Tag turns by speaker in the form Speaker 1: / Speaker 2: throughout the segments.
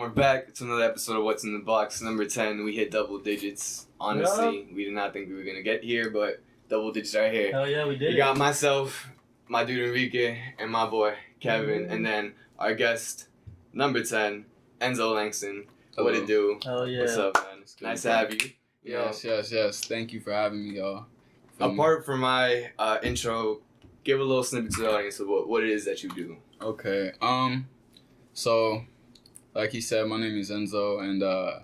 Speaker 1: We're back to another episode of What's in the Box, number 10. We hit double digits. Honestly, we did not think we were going to get here, but double digits are here.
Speaker 2: Hell yeah, we did.
Speaker 1: We got myself, my dude Enrique, and my boy Kevin, and then our guest, number 10, Enzo Langston.
Speaker 3: Hello.
Speaker 1: What it do?
Speaker 2: Hell yeah.
Speaker 1: What's up, man? Nice to have you.
Speaker 3: Yes. Thank you for having me, y'all.
Speaker 1: Apart from my intro, give a little snippet to the audience of what it is that you do.
Speaker 3: Okay. So, like he said, my name is Enzo, and I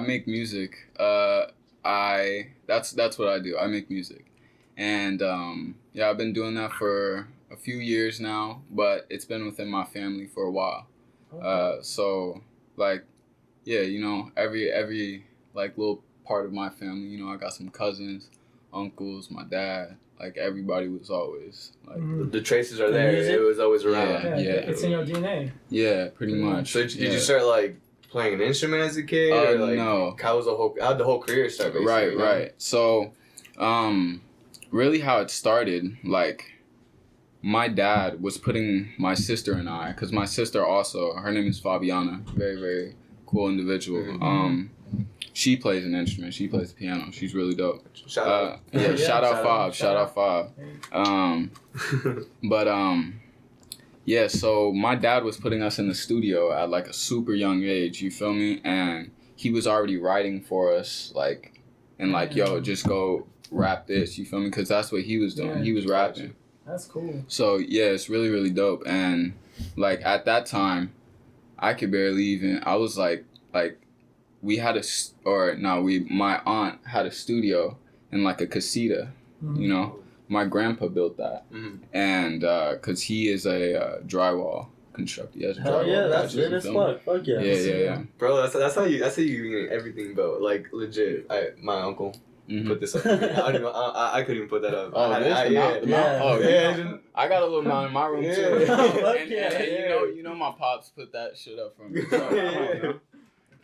Speaker 3: make music. That's what I do. I make music, and I've been doing that for a few years now, but it's been within my family for a while. So every like little part of my family, I got some cousins, uncles, my dad. Like everybody was always like
Speaker 1: the traces are there. It was always around.
Speaker 4: Yeah, it's in your DNA.
Speaker 3: Yeah, pretty much.
Speaker 1: So did you start like playing an instrument as a kid? Or, like,
Speaker 3: no.
Speaker 1: How'd the whole career start? Basically,
Speaker 3: Right. So, really how it started, like, my dad was putting my sister and I, because my sister also, her name is Fabiana, very, very cool individual.
Speaker 1: Mm-hmm.
Speaker 3: She plays an instrument. She plays the piano. She's really dope.
Speaker 1: Shout out.
Speaker 3: Shout out Fab. So my dad was putting us in the studio at like a super young age, you feel me? And he was already writing for us, like, and like, yo, just go rap this, you feel me? Because that's what he was doing. He was rapping.
Speaker 4: That's cool.
Speaker 3: So yeah, it's really, really dope. And like at that time, I could barely even, I was like, my aunt had a studio in like a casita, My grandpa built that, and because he is a drywall constructor. He has a drywall.
Speaker 2: Yeah, that's lit as fuck. Fuck yeah.
Speaker 3: Yeah.
Speaker 1: Bro, that's how you get everything built. Like legit. My uncle put this up. I couldn't even put that up.
Speaker 3: I got a little mount in my room too. And you know my pops put that shit up for me. So,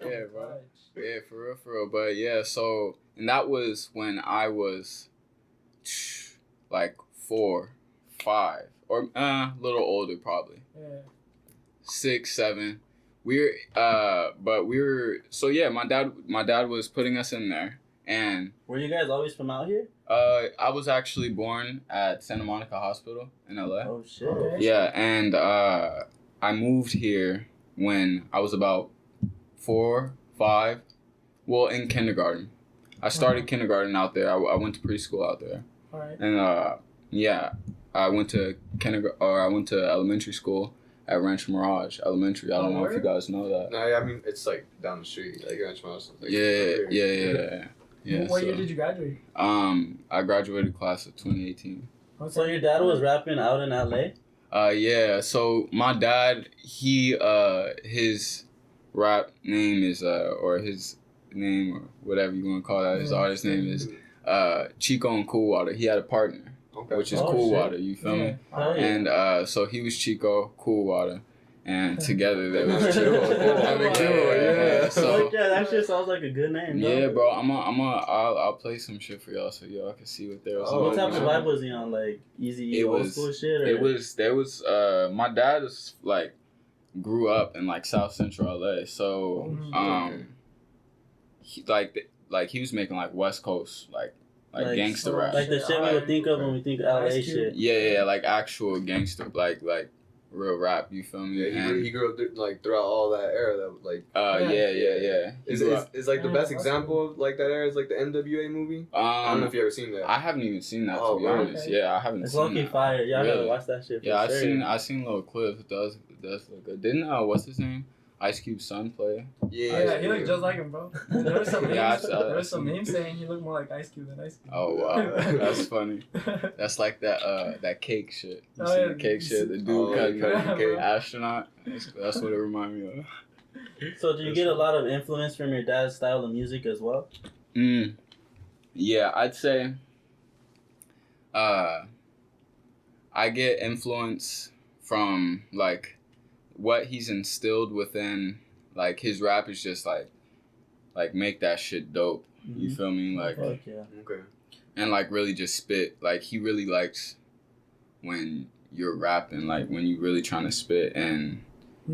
Speaker 3: yeah, bro. Yeah, for real. But yeah, so, and that was when I was like 4, 5, or a little older probably.
Speaker 4: Yeah.
Speaker 3: 6, 7. My dad was putting us in there, and
Speaker 2: were you guys always from out here?
Speaker 3: I was actually born at Santa Monica Hospital in LA.
Speaker 2: Oh shit.
Speaker 4: Okay.
Speaker 3: Yeah, and I moved here when I was about 4, 5. Well, in kindergarten. I started kindergarten out there. I went to preschool out there.
Speaker 4: All right.
Speaker 3: And I went to elementary school at Ranch Mirage Elementary. I don't know if you guys know that.
Speaker 1: No, I mean it's like down the street, like Ranch Mirage. Like,
Speaker 3: Yeah.
Speaker 4: What year did you graduate?
Speaker 3: I graduated class of 2018.
Speaker 2: So your dad was rapping out in LA?
Speaker 3: Yeah. So my dad, his rap name is or his name or whatever you want to call that, his artist name is Chico and Cool Water. He had a partner, which is Cool Water, you feel me?
Speaker 2: Oh, yeah.
Speaker 3: And so he was Chico, Cool Water, and together they was Chico.
Speaker 2: So that shit sounds like a good name.
Speaker 3: Yeah, bro. I'll play some shit for y'all so y'all can see what there was.
Speaker 2: What type of vibe was he on? Like easy old school shit? Or?
Speaker 3: My dad is like grew up in like South Central LA, so he was making like West Coast like gangster rap.
Speaker 2: Like the shit we would think of when we think of LA shit.
Speaker 3: Yeah, like actual gangster, like real rap. You feel me?
Speaker 1: Yeah, he grew up like throughout all that era. That like.
Speaker 3: Yeah.
Speaker 1: Is like the best example of like that era is like the NWA movie. I don't know if you ever seen that.
Speaker 3: I haven't even seen that to be honest.
Speaker 4: Okay.
Speaker 3: Yeah, I haven't.
Speaker 2: It's
Speaker 3: seen
Speaker 2: low-key
Speaker 3: that.
Speaker 2: fire. Y'all
Speaker 3: Really?
Speaker 2: gotta watch that shit.
Speaker 3: Yeah, I seen little clips. It does look good. Didn't what's his name? Ice Cube's son play.
Speaker 4: Yeah, he looked just like him, bro. There was some memes saying he looked more like Ice Cube than Ice Cube.
Speaker 3: Oh wow, that's funny. That's like that cake shit. You see the cake shit? The dude cutting cake. Astronaut. That's what it reminded me of.
Speaker 2: So do you get a lot of influence from your dad's style of music as well?
Speaker 3: Yeah, I'd say I get influence from like what he's instilled within, like his rap is just like make that shit dope. You feel me? Like,
Speaker 2: fuck yeah.
Speaker 1: Okay.
Speaker 3: And like really just spit. Like he really likes when you're rapping, like when you really trying to spit, and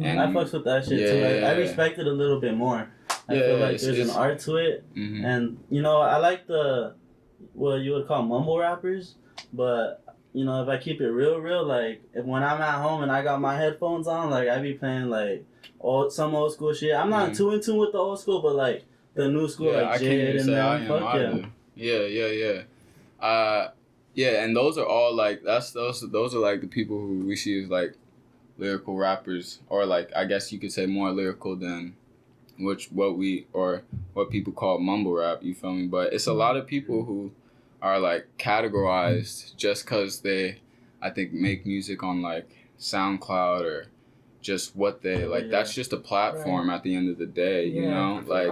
Speaker 3: And
Speaker 2: I fucks with that shit too. I respect it a little bit more. I feel like there's an art to it, and you know, I like what you would call mumble rappers, but you know, if I keep it real, like when I'm at home and I got my headphones on, like I be playing like some old school shit. I'm not too in tune with the old school, but like the new school, like Jid and them. Fuck
Speaker 3: yeah. Yeah, and those are all like those are like the people who we see as like lyrical rappers, or like I guess you could say more lyrical than what people call mumble rap. You feel me? But it's a lot of people who are like categorized just because they, I think, make music on like SoundCloud or just what they like. That's just a platform at the end of the day, you know. Like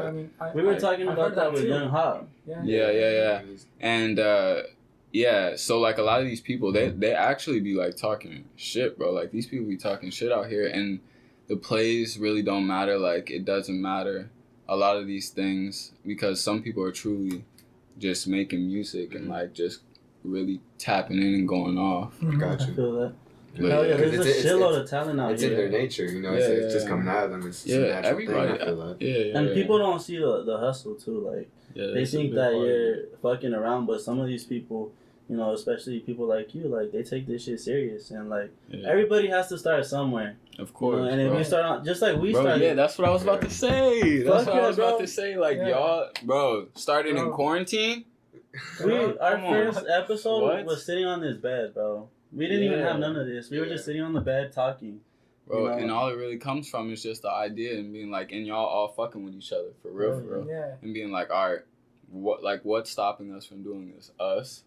Speaker 2: we were talking about that with Young Hop.
Speaker 3: Yeah. And so like a lot of these people, they actually be like talking shit, bro. Like these people be talking shit out here, and the plays really don't matter. Like it doesn't matter a lot of these things because some people are truly just making music and like just really tapping in and going off.
Speaker 1: Gotcha.
Speaker 2: I feel that. Hell yeah, there's a shitload of talent out here.
Speaker 1: It's in their nature, you know. It's just coming out of them. It's a natural
Speaker 3: everybody.
Speaker 1: thing. I feel that.
Speaker 2: And people don't see the hustle too. Like they think that you're fucking around, but some of these people, you know, especially people like you, like they take this shit serious, and like everybody has to start somewhere.
Speaker 3: Of course.
Speaker 2: You know? And if we start on, just like we started.
Speaker 3: Yeah, that's what I was about to say. That's what I was about to say. Like y'all, bro, started in quarantine.
Speaker 2: Our first episode was sitting on this bed, bro. We didn't even have none of this. We were just sitting on the bed talking.
Speaker 3: Bro,
Speaker 2: you know?
Speaker 3: And all it really comes from is just the idea and being like, and y'all all fucking with each other for real.
Speaker 4: Yeah.
Speaker 3: And being like, all right, what's stopping us from doing this? Us.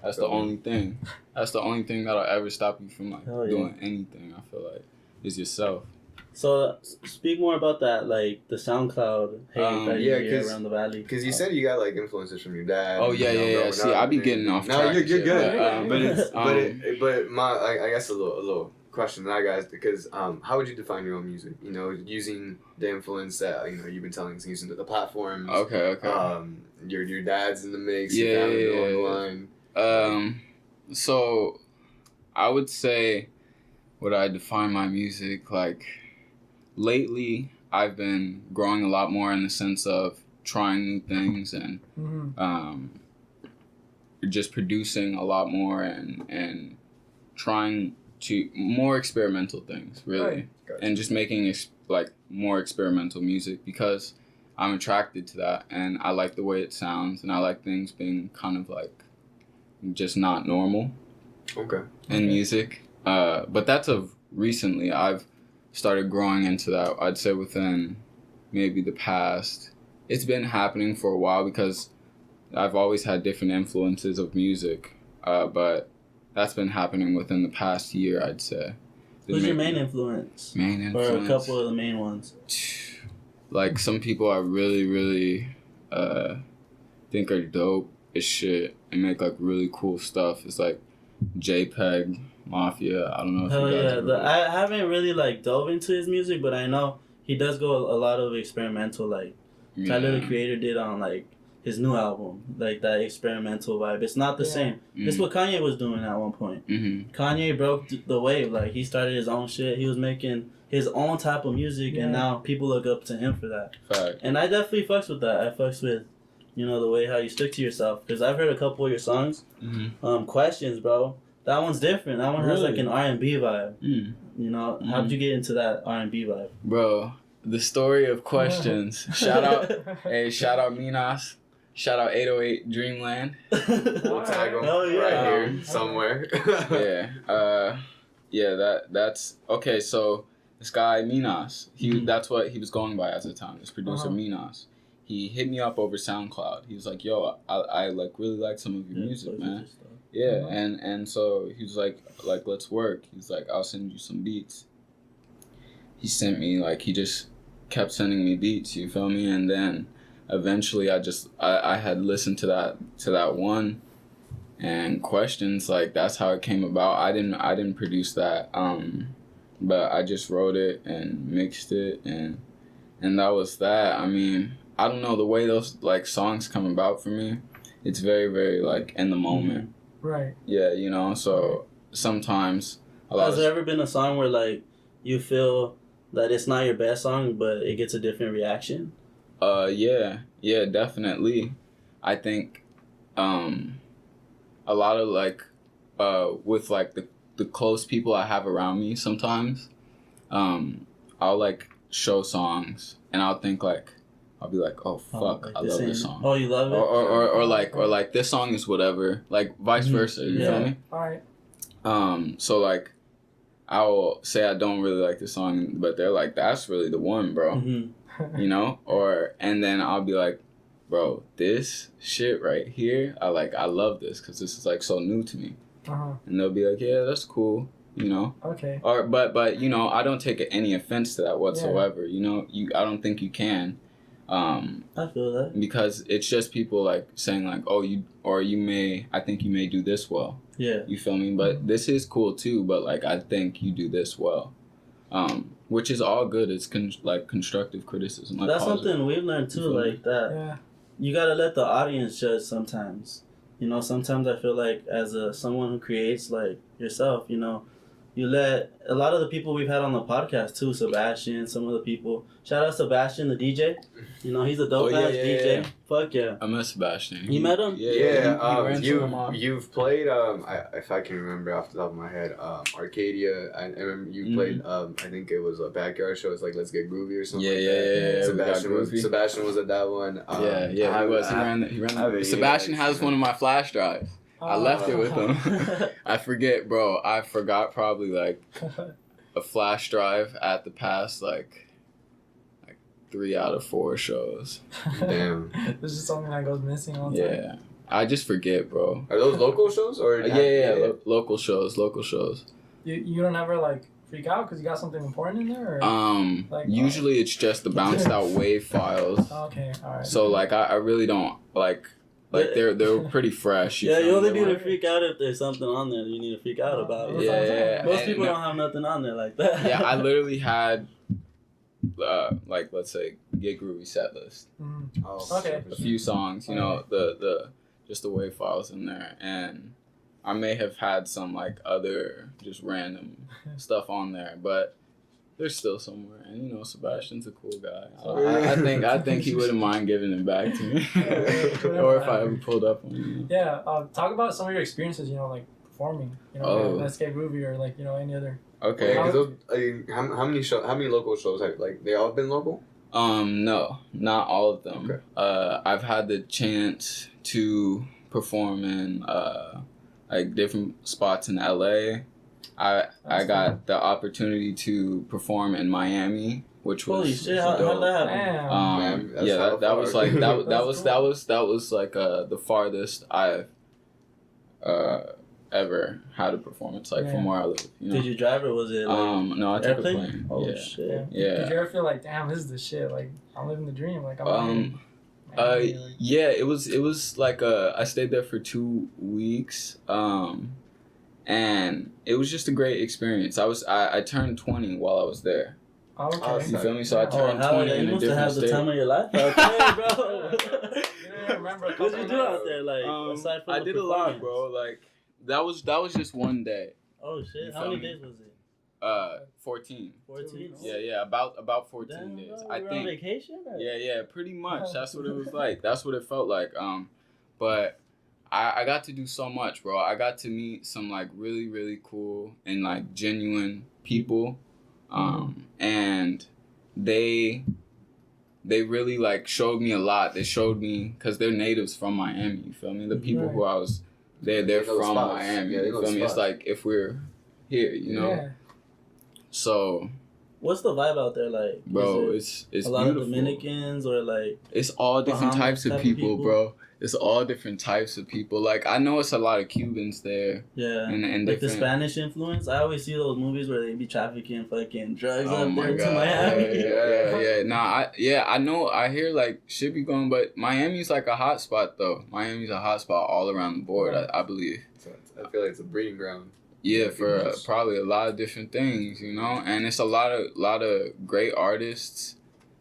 Speaker 3: That's the only thing. That's the only thing that'll ever stop you from like doing anything. I feel like is yourself.
Speaker 2: So speak more about that, like the SoundCloud hate that you hear around the valley.
Speaker 1: Because you said you got like influences from your dad.
Speaker 3: Oh yeah. See, I be getting off track.
Speaker 1: No, you're good. But my I guess a little question that I got, because how would you define your own music? You know, using the influence that you've been telling us, using the platforms.
Speaker 3: Okay.
Speaker 1: Your dad's in the mix. Along the line.
Speaker 3: So I would say, would I define my music like? Lately, I've been growing a lot more in the sense of trying new things and just producing a lot more and trying to more experimental things, really.
Speaker 1: Right. Gotcha.
Speaker 3: And just making like more experimental music because I'm attracted to that and I like the way it sounds and I like things being kind of like just not normal. In music. But that's recently I've started growing into that. I'd say within maybe the past, it's been happening for a while because I've always had different influences of music, but that's been happening within the past year, I'd say.
Speaker 2: Who's your main influence? Or a couple of the main ones?
Speaker 3: Like some people I really, really think are dope as shit and make like really cool stuff. It's like JPEG Mafia. I don't know if you guys
Speaker 2: I haven't really like dove into his music, but I know he does go a lot of experimental, like Tyler the Creator did on like his new album, like that experimental vibe. It's not the same. It's what Kanye was doing at one point. Kanye broke the wave. Like he started his own shit. He was making his own type of music, and now people look up to him for that.
Speaker 3: Fact.
Speaker 2: And I definitely fucks with that. I fucks with, the way how you stick to yourself. Because I've heard a couple of your songs. Questions, bro. That one's different. That one has like an R&B vibe. How did you get into that R&B vibe?
Speaker 3: Bro, the story of Questions. Shout out Minas. Shout out 808 Dreamland.
Speaker 1: We'll tag him right here somewhere.
Speaker 3: That's okay. So this guy Minas, that's what he was going by at the time. This producer Minas. He hit me up over SoundCloud. He was like, "Yo, I like really like some of your music, man." Yeah, and so he was like let's work. He's like, I'll send you some beats. He sent me he just kept sending me beats. You feel me? And then eventually I had listened to that one, and Questions, like that's how it came about. I didn't produce that, but I just wrote it and mixed it, and that was that. I mean, I don't know, the way those songs come about for me, it's very, very in the moment.
Speaker 4: Right.
Speaker 3: Yeah, so sometimes
Speaker 2: has there ever been a song where you feel that it's not your best song, but it gets a different reaction?
Speaker 3: Yeah, definitely. I think, a lot of like, with like the close people I have around me sometimes, I'll like show songs and I'll think like, I'll be like, oh fuck, I love this song.
Speaker 2: Oh, you love it?
Speaker 3: Or like this song is whatever, like vice versa, you feel me?
Speaker 4: Alright.
Speaker 3: So like, I'll say I don't really like the song, but they're like, that's really the one, bro.
Speaker 2: Mm-hmm.
Speaker 3: You know? And then I'll be like, bro, this shit right here, I love this because this is like so new to me. And they'll be like, yeah, that's cool, you know?
Speaker 4: Okay.
Speaker 3: But you know, I don't take any offense to that whatsoever. Yeah. You know, I don't think you can.
Speaker 2: I feel that.
Speaker 3: Because it's just people like saying like, oh, I think you may do this well.
Speaker 2: Yeah.
Speaker 3: You feel me? But this is cool too, but like, I think you do this well. Which is all good. It's like constructive criticism. Like
Speaker 2: that's
Speaker 3: positive.
Speaker 2: something we've learned too, like that.
Speaker 4: Yeah.
Speaker 2: You gotta let the audience judge sometimes. You know, sometimes I feel like as someone who creates like yourself, you know, you let a lot of the people we've had on the podcast too, Sebastian, some of the people. Shout out Sebastian, the DJ. You know, he's a dope ass DJ. Yeah. Fuck yeah.
Speaker 3: I met Sebastian.
Speaker 2: You met him?
Speaker 1: Yeah. You've played if I can remember off the top of my head, Arcadia. I remember you played I think it was a backyard show. It's like Let's Get Groovy or something.
Speaker 3: Yeah.
Speaker 1: Sebastian was at that one.
Speaker 3: He ran. Sebastian has one of my flash drives. I left it with him. I forgot probably like a flash drive at the past like 3 out of 4 shows.
Speaker 1: Damn.
Speaker 4: This is something that goes missing all the time.
Speaker 3: Yeah. I just forget, bro.
Speaker 1: Are those local shows or?
Speaker 3: Local shows.
Speaker 4: You don't ever like freak out because you got something important in there? Or,
Speaker 3: usually it's just the bounced out wave files.
Speaker 4: Okay, alright.
Speaker 3: So like I really don't like they're pretty fresh.
Speaker 2: You only need to freak out if there's something on there that you need to freak out about.
Speaker 3: Yeah.
Speaker 2: Most people don't have nothing on there like that.
Speaker 3: Yeah, I literally had like let's say Get Groovy set list.
Speaker 4: Okay.
Speaker 3: A few songs, you know, the just the wave files in there, and I may have had some like other just random stuff on there, but they're still somewhere. And you know, Sebastian's a cool guy. I think he wouldn't mind giving it back to me, or if I ever pulled up on him.
Speaker 4: Yeah, talk about some of your experiences. You know, like performing. You know, Let's Get Groovy or like any other.
Speaker 3: Okay.
Speaker 1: How many local shows have like they all been local?
Speaker 3: No, not all of them. Okay. I've had the chance to perform in like different spots in LA. I got the opportunity to perform in Miami, which was
Speaker 2: holy shit! How'd that happen?
Speaker 3: That was like that was like the farthest I've ever had a performance like from where I live. You know?
Speaker 2: Did you drive or was it?
Speaker 3: No, I took a plane.
Speaker 2: Oh shit!
Speaker 3: Yeah.
Speaker 4: Did you ever feel like, damn, this is the shit? Like I'm living the dream. Like
Speaker 3: yeah, it was like I stayed there for 2 weeks. And it was just a great experience. I turned 20 while I was there.
Speaker 4: Okay.
Speaker 3: You feel me? So I turned 20 in a different state. You must have
Speaker 2: the time of your life out there, bro.
Speaker 4: What did
Speaker 2: you do out there? Like, aside from
Speaker 3: I did a lot, bro. Like, that was just one day.
Speaker 2: Oh shit! How many days was it?
Speaker 3: 14.
Speaker 2: 14?
Speaker 3: Yeah, about 14
Speaker 2: Damn,
Speaker 3: days.
Speaker 2: Bro,
Speaker 3: I think.
Speaker 2: On vacation? Or?
Speaker 3: Yeah, pretty much. That's what it was like. That's what it felt like. But I got to do so much, bro. I got to meet some like really, really cool and like genuine people. And they really like showed me a lot. They showed me, because they're natives from Miami, you feel me? The people who I was, they're from Miami, you feel me? It's like if we're here, you know? Yeah. So
Speaker 2: what's the vibe out there like?
Speaker 3: Bro, it's
Speaker 2: a lot beautiful. Of Dominicans or like
Speaker 3: it's all different types of people, bro. It's all different types of people. Like, I know it's a lot of Cubans there.
Speaker 2: Yeah.
Speaker 3: And
Speaker 2: like the Spanish influence. I always see those movies where they be trafficking fucking drugs up there to Miami.
Speaker 3: Yeah. Nah, I know. I hear like shit be going, but Miami's like a hot spot though. Miami's a hot spot all around the board, I believe.
Speaker 1: I feel like it's a breeding ground.
Speaker 3: Yeah, for probably a lot of different things, you know? And it's a lot of great artists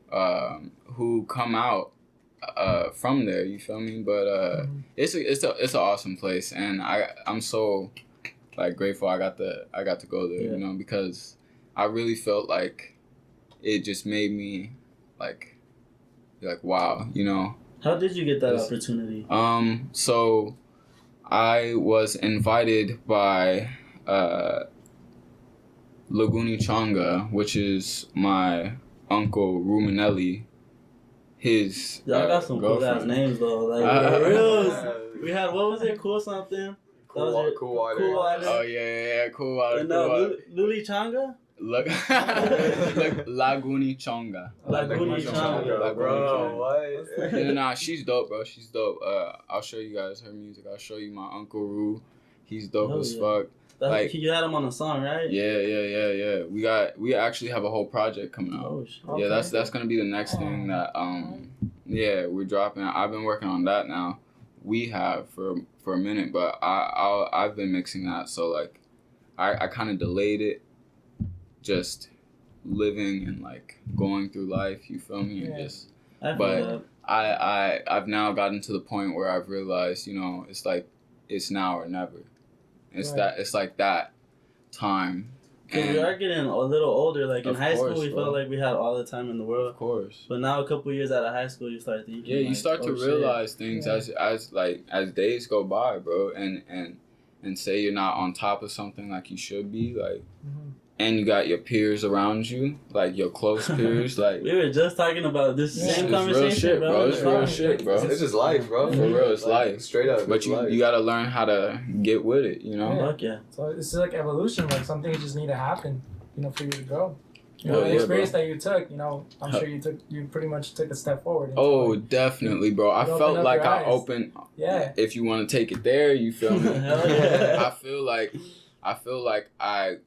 Speaker 3: who come out from there, you feel me? But it's an awesome place, and I'm so like grateful I got to go there, you know, because I really felt like it just made me like wow, you know.
Speaker 2: How did you get that opportunity?
Speaker 3: So I was invited by Laguni Changa, which is my uncle Ruminelli. His
Speaker 2: y'all got some cool ass names though. Like for real. We had, what was it? Cool something.
Speaker 1: Cool water.
Speaker 2: Cool water.
Speaker 3: Oh yeah, cool water.
Speaker 2: And Luli Changa.
Speaker 3: Laguni Changa.
Speaker 2: Laguni Changa,
Speaker 1: bro. What?
Speaker 3: Nah, she's dope, bro. She's dope. I'll show you guys her music. I'll show you my uncle Ru. He's dope as fuck.
Speaker 2: Like, you had him on a song, right?
Speaker 3: Yeah. We actually have a whole project coming out. Oh, shit. Yeah, that's gonna be the next thing that we're dropping. I've been working on that now. We have for a minute, but I've been mixing that. So like, I kind of delayed it, just living and like going through life. You feel me? And just, but I've now gotten to the point where I've realized, you know, it's like it's now or never. It's like that time.
Speaker 2: Because we are getting a little older. Like in high school, we felt like we had all the time in the world.
Speaker 3: Of course.
Speaker 2: But now, a couple years out of high school, you start thinking.
Speaker 3: Yeah, you start to realize things as days go by, bro, and say you're not on top of something like you should be, like. Mm-hmm. And you got your peers around you, like your close peers, like.
Speaker 2: We were just talking about this same conversation,
Speaker 3: real shit, bro. It's real shit, bro.
Speaker 1: It's just life, bro.
Speaker 3: For real, it's life.
Speaker 1: Straight up.
Speaker 3: But you gotta learn how to get with it, you know.
Speaker 2: Fuck yeah.
Speaker 4: So it's like evolution, like something just need to happen, you know, for you to grow. You know, the experience that you took, you know, I'm sure you pretty much took a step forward.
Speaker 3: Oh, definitely, bro. I felt like I opened. Yeah. If you want to take it there, you feel me?
Speaker 2: Hell yeah.
Speaker 3: I feel like I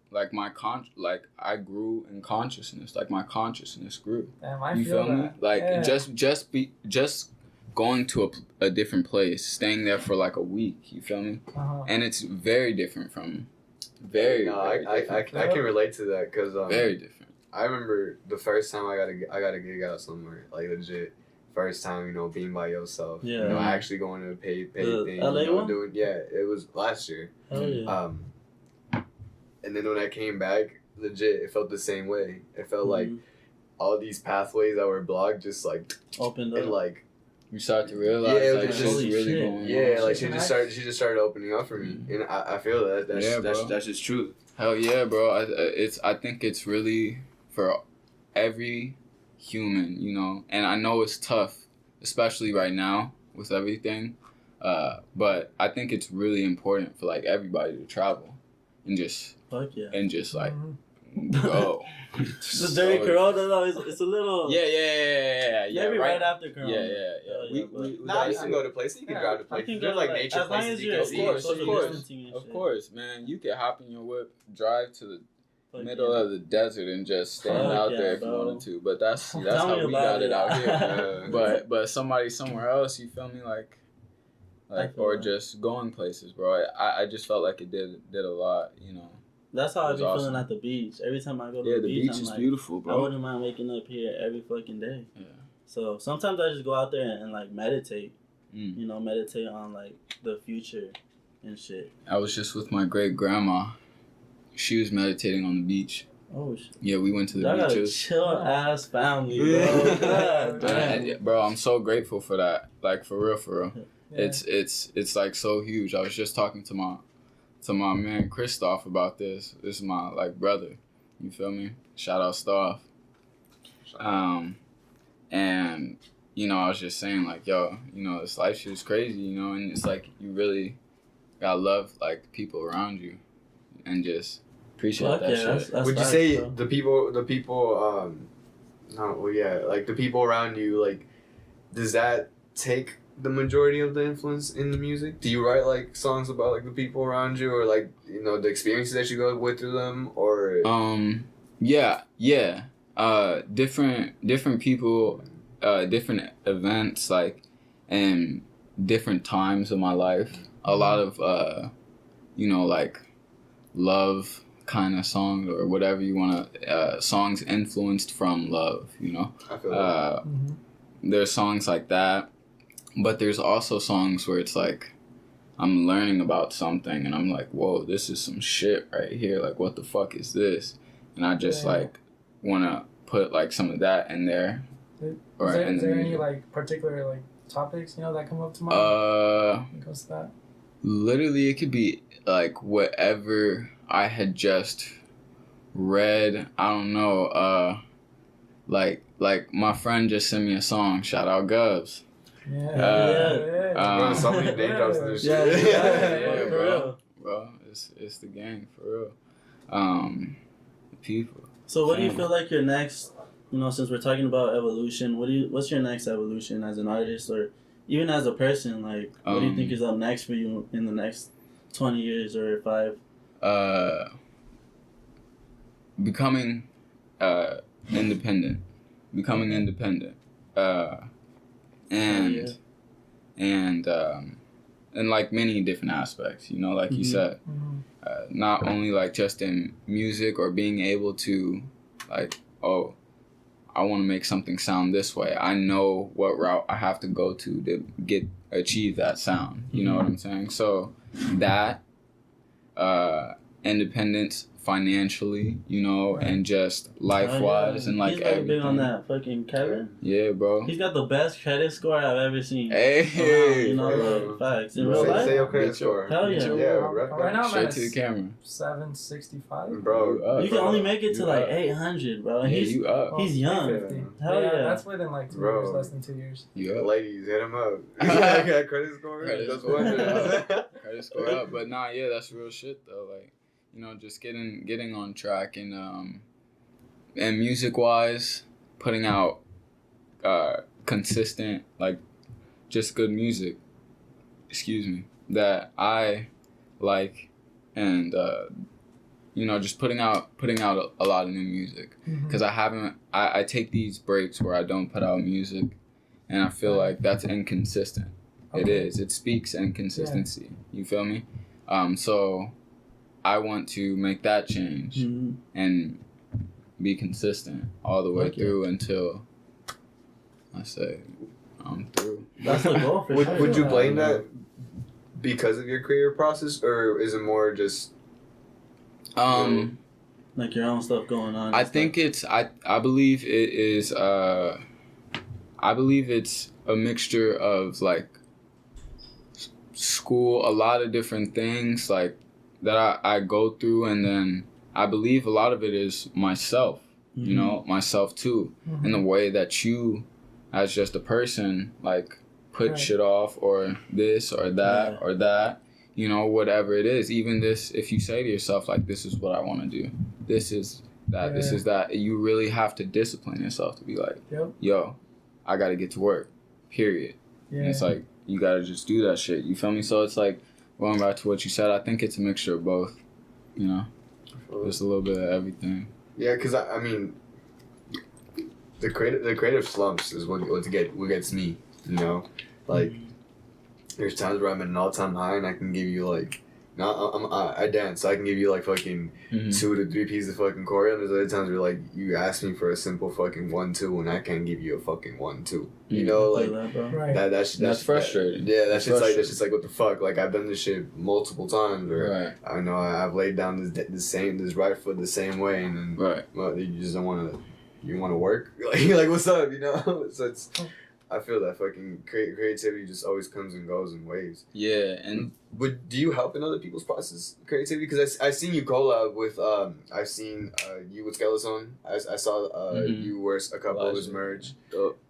Speaker 3: grew in consciousness. Like my consciousness grew.
Speaker 4: Damn,
Speaker 3: you feel me? Like just going to a different place, staying there for like a week. You feel me? Uh-huh. And it's very different from
Speaker 1: I can relate to that because
Speaker 3: very different.
Speaker 1: I remember the first time I got a gig out somewhere, like legit. First time, you know, being by yourself. Yeah. You know, actually going to a paid thing.
Speaker 2: LA
Speaker 1: you know,
Speaker 2: one?
Speaker 1: it was last year.
Speaker 2: Oh yeah.
Speaker 1: And then when I came back, legit, it felt the same way. It felt like all these pathways that were blocked just like
Speaker 2: opened up.
Speaker 1: And like
Speaker 3: you start to realize like
Speaker 1: just
Speaker 3: really going on.
Speaker 1: Yeah, like she just started opening up for me, and I feel that's just true.
Speaker 3: Hell yeah, bro. I think it's really for every human, you know, and I know it's tough, especially right now with everything. But I think it's really important for like everybody to travel and just like go.
Speaker 2: The dirty Corona though, it's a little.
Speaker 3: Yeah.
Speaker 2: Maybe right after Corona.
Speaker 3: Yeah.
Speaker 1: You can go to places. You can drive to places. There's like nature places you can see.
Speaker 3: Of course, man. You can hop in your whip, drive to the middle of the desert, and just stand out there if you wanted to. But that's how we got it out here. But somebody somewhere else, you feel me, like or just going places, bro. I just felt like it did a lot, you know.
Speaker 2: That's how I be feeling at the beach. Every time I go to the beach,
Speaker 3: is beautiful, bro.
Speaker 2: I wouldn't mind waking up here every fucking day. Yeah. So sometimes I just go out there and like meditate. You know, meditate on like the future and shit.
Speaker 3: I was just with my great grandma. She was meditating on the beach.
Speaker 2: Oh shit.
Speaker 3: Yeah, we went to the beach.
Speaker 2: Got a chill ass family, bro. God,
Speaker 3: bro, I'm so grateful for that. Like for real. Yeah. It's like so huge. I was just talking to my man Christoph about this. This is my like brother. You feel me? Shout out Stoff. And you know, I was just saying like, yo, you know, this life shit is crazy, you know, and it's like you really gotta love like people around you and just appreciate that shit.
Speaker 1: That's would you say the people like the people around you, like, does that take the majority of the influence in the music? Do you write like songs about like the people around you, or like, you know, the experiences that you go with through them, or
Speaker 3: yeah different people, different events, like, and different times of my life. A lot of you know, like love kind of songs or whatever you want to, songs influenced from love, you know.
Speaker 1: I feel that.
Speaker 3: There's songs like that. But there's also songs where it's like I'm learning about something and I'm like, whoa, this is some shit right here. Like, what the fuck is this? And I just like want to put like some of that in there.
Speaker 4: Is there any like particular like topics that come up to mind? When it comes to that.
Speaker 3: Literally, it could be like whatever I had just read. I don't know. Like my friend just sent me a song. Shout out Gubs.
Speaker 1: Bro, so many name drops in this shit.
Speaker 3: Yeah, bro. It's the gang for real. People.
Speaker 2: So what do you feel like your next? Since we're talking about evolution, what's your next evolution as an artist or even as a person? Like, what do you think is up next for you in the next 20 years or 5?
Speaker 3: Becoming independent. And in like many different aspects, like you said, not only like just in music or being able to like, I want to make something sound this way. I know what route I have to go to achieve that sound. You know what I'm saying? So that independence financially, and just life-wise and like
Speaker 2: he's
Speaker 3: everything.
Speaker 2: Big on that fucking Kevin.
Speaker 3: Yeah, bro.
Speaker 2: He's got the best credit score I've ever seen.
Speaker 3: Hey,
Speaker 2: like facts in real life.
Speaker 1: Say your credit score.
Speaker 2: Hell yeah.
Speaker 4: Right now,
Speaker 3: straight to the camera.
Speaker 4: 765.
Speaker 1: Bro,
Speaker 2: you can only make it to like 800, bro. And
Speaker 3: you up.
Speaker 2: He's young. Hell yeah.
Speaker 4: That's within like 2 years, less than 2 years.
Speaker 3: You up.
Speaker 1: Ladies, hit him up. Credit score.
Speaker 3: Credit score up, but nah, yeah, that's real shit though. Like, just getting on track and music wise, putting out consistent, like, just good music. Excuse me, that I like, and just putting out a lot of new music because I take these breaks where I don't put out music, and I feel like that's inconsistent. Okay. It speaks inconsistency. You feel me? So I want to make that change and be consistent all the way through until I say I'm through.
Speaker 2: That's the goal.
Speaker 1: Would you blame that because of your creative process, or is it more just
Speaker 2: like your own stuff going on?
Speaker 3: I think it's I believe it is I believe it's a mixture of like school, a lot of different things like that I go through, and then I believe a lot of it is myself, myself too, and the way that you, as just a person, like put shit off or this or that or that, whatever it is. Even this, if you say to yourself like, this is what I want to do, this is that, this is that, you really have to discipline yourself to be like, yo, I got to get to work, period. And it's like, you got to just do that shit. You feel me? So it's like, going back to what you said, I think it's a mixture of both, just a little bit of everything. Yeah,
Speaker 1: because I mean, the creative slumps is what gets me, like there's times where I'm at an all-time high and I can give you like, I dance, so I can give you like fucking 2 to 3 pieces of fucking choreo, and there's other times where like you ask me for a simple fucking 1-2 and I can't give you a fucking 1-2. Like that's frustrating. That's just like what the fuck. Like I've done this shit multiple times where I know I've laid down this right foot the same way, and then well, you just don't want to. You want to work? like what's up? So it's. I feel that fucking creativity just always comes and goes in waves. Yeah, and do you help in other people's process creativity? Because I seen you collab with I've seen you with Skeleton. I saw you wear a couple of his merch.